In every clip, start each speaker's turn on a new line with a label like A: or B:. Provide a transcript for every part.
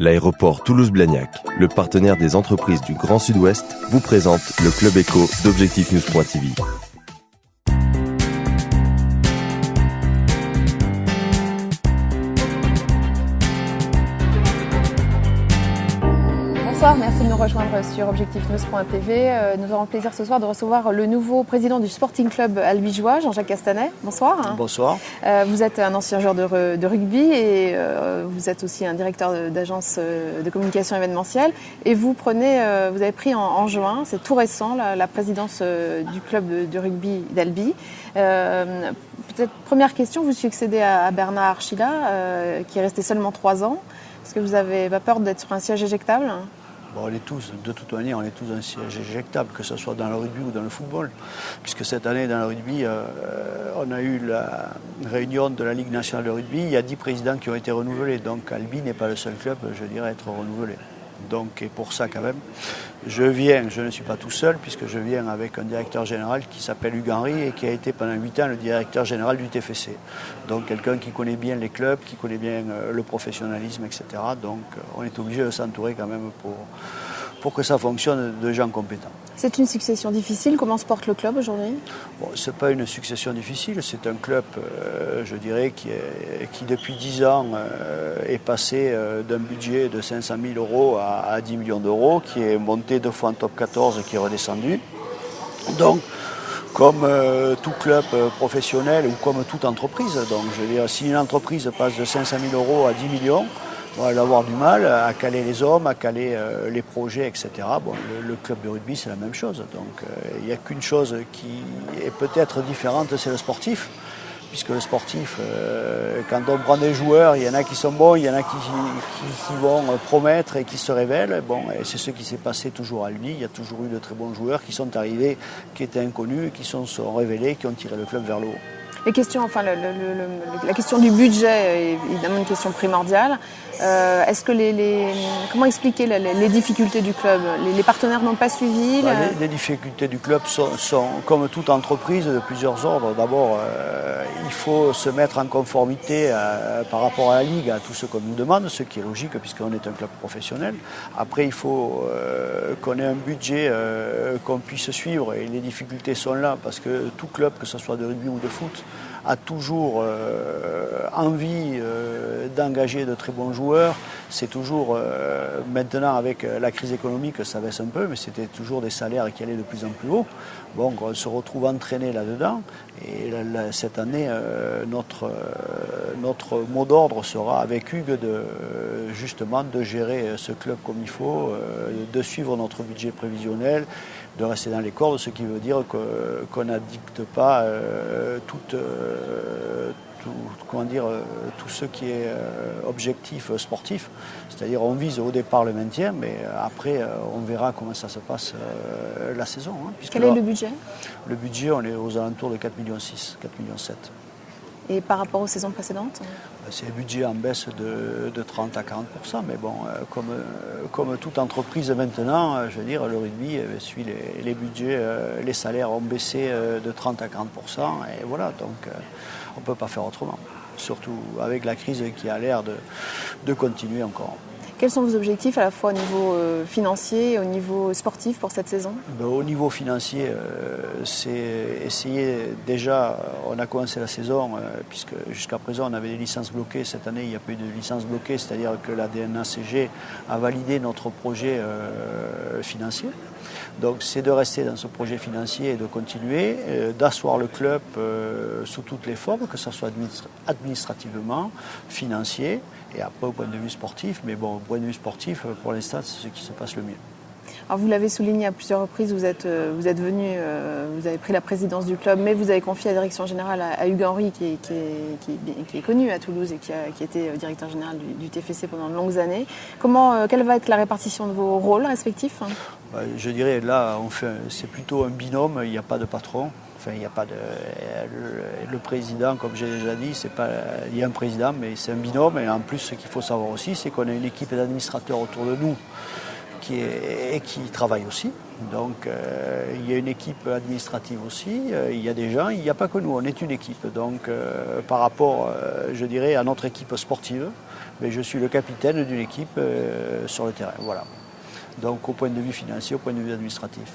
A: L'aéroport Toulouse-Blagnac, le partenaire des entreprises du Grand Sud-Ouest, vous présente le Club Éco d'Objectif-News.tv.
B: Bonsoir, merci de nous rejoindre sur Objectif-News.tv. Nous aurons le plaisir ce soir de recevoir le nouveau président du Sporting Club albigeois, Jean-Jacques Castanet. Bonsoir.
C: Bonsoir.
B: Vous êtes un ancien joueur de rugby et vous êtes aussi un directeur d'agence de communication événementielle. Et vous avez pris en juin, c'est tout récent, la présidence du club de rugby d'Albi. Peut-être première question, vous succédez à Bernard Archila, qui est resté seulement 3 ans. Est-ce que vous n'avez pas peur d'être sur un siège éjectable ?
C: Bon, on est tous, de toute manière, on est tous un siège éjectable, que ce soit dans le rugby ou dans le football. Puisque cette année, dans le rugby, on a eu la réunion de la Ligue nationale de rugby. Il y a 10 présidents qui ont été renouvelés. Donc Albi n'est pas le seul club, je dirais, à être renouvelé. Donc, et pour ça, quand même, je ne suis pas tout seul, puisque je viens avec un directeur général qui s'appelle Hugues Henry et qui a été pendant 8 ans le directeur général du TFC. Donc, quelqu'un qui connaît bien les clubs, qui connaît bien le professionnalisme, etc. Donc, on est obligé de s'entourer quand même pour que ça fonctionne de gens compétents.
B: C'est une succession difficile. Comment se porte le club aujourd'hui ?
C: Bon, ce n'est pas une succession difficile, c'est un club, je dirais, qui depuis 10 ans est passé d'un budget de 500 000 euros à 10 millions d'euros, qui est monté 2 fois en top 14 et qui est redescendu. Donc, comme tout club professionnel ou comme toute entreprise, donc je veux dire, si une entreprise passe de 500 000 euros à 10 millions, on va avoir du mal à caler les hommes, à caler les projets, etc. Bon, le club de rugby, c'est la même chose. Donc, il n'y a qu'une chose qui est peut-être différente, c'est le sportif. Puisque le sportif, quand on prend des joueurs, il y en a qui sont bons, il y en a qui vont promettre et qui se révèlent. Bon, et c'est ce qui s'est passé toujours à Albi. Il y a toujours eu de très bons joueurs qui sont arrivés, qui étaient inconnus, qui sont révélés, qui ont tiré le club vers le haut.
B: Les questions, la question du budget est évidemment une question primordiale. Est-ce que comment expliquer les difficultés du club ? Les partenaires n'ont pas suivi
C: Les difficultés du club sont comme toute entreprise de plusieurs ordres. D'abord, il faut se mettre en conformité par rapport à la Ligue, à tout ce qu'on nous demande, ce qui est logique puisqu'on est un club professionnel. Après, il faut qu'on ait un budget qu'on puisse suivre et les difficultés sont là parce que tout club, que ce soit de rugby ou de foot, a toujours envie d'engager de très bons joueurs. C'est toujours, maintenant avec la crise économique, ça baisse un peu, mais c'était toujours des salaires qui allaient de plus en plus haut. Bon, on se retrouve entraîné là-dedans. Et cette année, notre mot d'ordre sera avec Hugues justement de gérer ce club comme il faut, de suivre notre budget prévisionnel, de rester dans les cordes, ce qui veut dire qu'on n'addicte pas tout ce qui est objectif sportif. C'est-à-dire on vise au départ le maintien, mais après on verra comment ça se passe la saison.
B: Quel est le budget ?
C: Le budget, on est aux alentours de 4,6 millions, 4,7 millions.
B: Et par rapport aux saisons précédentes ?
C: C'est un budget en baisse de 30 à 40%, mais bon, comme toute entreprise maintenant, je veux dire, le rugby suit les budgets, les salaires ont baissé de 30 à 40%, et voilà, donc on ne peut pas faire autrement, surtout avec la crise qui a l'air de continuer encore.
B: Quels sont vos objectifs à la fois au niveau financier et au niveau sportif pour cette saison ?
C: Au niveau financier, c'est essayer, déjà, on a commencé la saison, puisque jusqu'à présent on avait des licences bloquées. Cette année, il n'y a pas eu de licences bloquées, c'est-à-dire que la DNACG a validé notre projet financier. Donc c'est de rester dans ce projet financier et de continuer, d'asseoir le club sous toutes les formes, que ce soit administrativement, financier, et après au point de vue sportif. Mais bon, au point de vue sportif, pour l'instant, c'est ce qui se passe le mieux.
B: Alors vous l'avez souligné à plusieurs reprises, vous êtes venu, vous avez pris la présidence du club, mais vous avez confié la direction générale à Hugues Henry, qui est connu à Toulouse et qui était directeur général du TFC pendant de longues années. Quelle va être la répartition de vos rôles respectifs ?
C: Je dirais là, c'est plutôt un binôme, il n'y a pas de patron. Enfin, il n'y a pas le président, comme j'ai déjà dit, il y a un président, mais c'est un binôme. Et en plus, ce qu'il faut savoir aussi, c'est qu'on a une équipe d'administrateurs autour de nous qui travaille aussi. Donc il y a une équipe administrative aussi, il y a des gens, il n'y a pas que nous, on est une équipe. Donc par rapport, je dirais, à notre équipe sportive, mais je suis le capitaine d'une équipe sur le terrain. Voilà. Donc au point de vue financier, au point de vue administratif.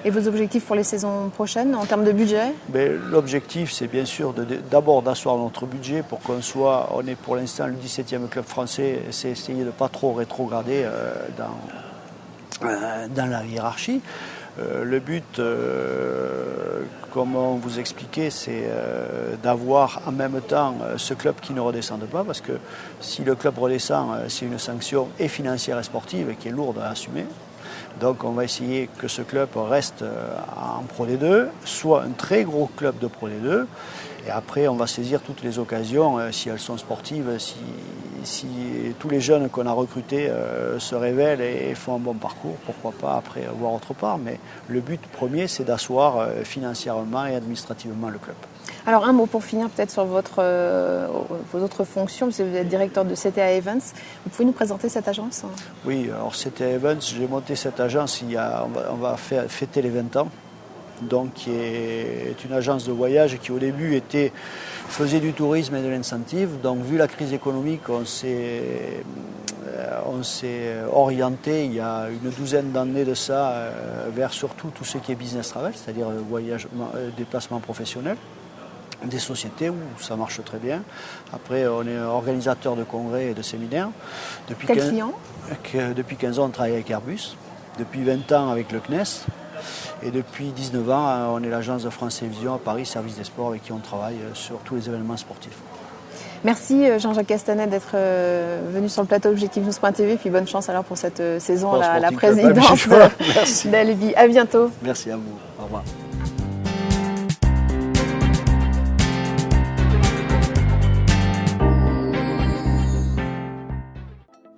B: Et vos objectifs pour les saisons prochaines en termes de budget?
C: L'objectif, c'est bien sûr d'abord d'asseoir notre budget pour qu'on soit, on est pour l'instant le 17e club français, c'est essayer de ne pas trop rétrograder dans la hiérarchie. Le but, comme on vous expliquait, c'est d'avoir en même temps ce club qui ne redescende pas, parce que si le club redescend, c'est une sanction et financière et sportive qui est lourde à assumer. Donc on va essayer que ce club reste en Pro D2, soit un très gros club de Pro D2. Et après, on va saisir toutes les occasions, si elles sont sportives, si tous les jeunes qu'on a recrutés se révèlent et font un bon parcours, pourquoi pas après voir autre part. Mais le but premier, c'est d'asseoir financièrement et administrativement le club.
B: Alors un mot pour finir peut-être sur vos autres fonctions, parce que vous êtes directeur de CTA Events. Vous pouvez nous présenter cette agence?
C: Oui, alors CTA Events, j'ai monté cette agence, on va fêter les 20 ans. Donc, qui est une agence de voyage qui au début faisait du tourisme et de l'incentive. Donc vu la crise économique, on s'est orienté il y a une douzaine d'années de ça vers surtout tout ce qui est business travel, c'est-à-dire voyage, déplacement professionnel, des sociétés où ça marche très bien. Après, on est organisateur de congrès et de séminaires.
B: Quel client?
C: Depuis 15 ans, on travaille avec Airbus. Depuis 20 ans avec le CNES. Et depuis 19 ans, on est l'agence de France Télévisions à Paris, service des sports, avec qui on travaille sur tous les événements sportifs.
B: Merci Jean-Jacques Castanet d'être venu sur le plateau Objectif News.tv, puis bonne chance alors pour cette saison à la présidence d'Alibi. À bientôt.
C: Merci à vous. Au revoir.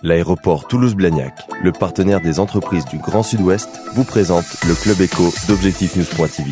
A: L'aéroport Toulouse-Blagnac, le partenaire des entreprises du Grand Sud-Ouest, vous présente le Club Éco d'Objectif News.tv.